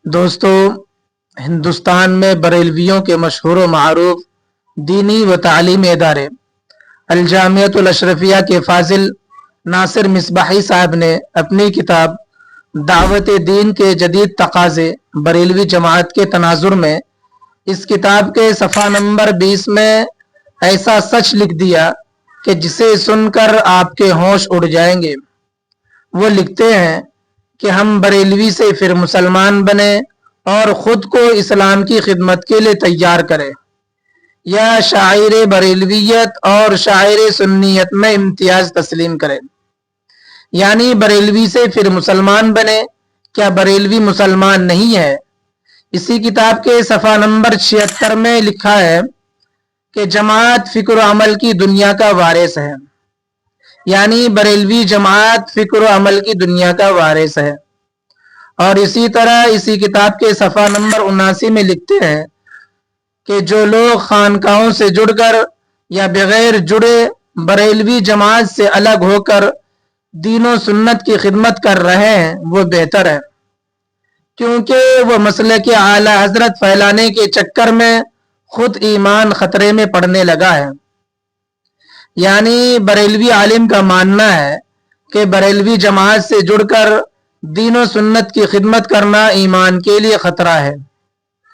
دوستو، ہندوستان میں بریلویوں کے مشہور و معروف دینی و تعلیمی ادارے الجامعۃ الاشرفیہ کے فاضل ناصر مصباحی صاحب نے اپنی کتاب دعوت دین کے جدید تقاضے بریلوی جماعت کے تناظر میں اس کتاب کے صفحہ نمبر 20 میں ایسا سچ لکھ دیا کہ جسے سن کر آپ کے ہوش اڑ جائیں گے۔ وہ لکھتے ہیں کہ ہم بریلوی سے پھر مسلمان بنے اور خود کو اسلام کی خدمت کے لیے تیار کریں، یا شاعر بریلویت اور شاعر سنیت میں امتیاز تسلیم کریں، یعنی بریلوی سے پھر مسلمان بنے۔ کیا بریلوی مسلمان نہیں ہے؟ اسی کتاب کے صفحہ نمبر 76 میں لکھا ہے کہ جماعت فکر و عمل کی دنیا کا وارث ہے، یعنی بریلوی جماعت فکر و عمل کی دنیا کا وارث ہے۔ اور اسی طرح اسی کتاب کے صفحہ نمبر 79 میں لکھتے ہیں کہ جو لوگ خانقاہوں سے جڑ کر یا بغیر جڑے بریلوی جماعت سے الگ ہو کر دین و سنت کی خدمت کر رہے ہیں وہ بہتر ہے، کیونکہ وہ مسلک اعلی حضرت پھیلانے کے چکر میں خود ایمان خطرے میں پڑنے لگا ہے۔ یعنی بریلوی عالم کا ماننا ہے کہ بریلوی جماعت سے جڑ کر دین و سنت کی خدمت کرنا ایمان کے لیے خطرہ ہے۔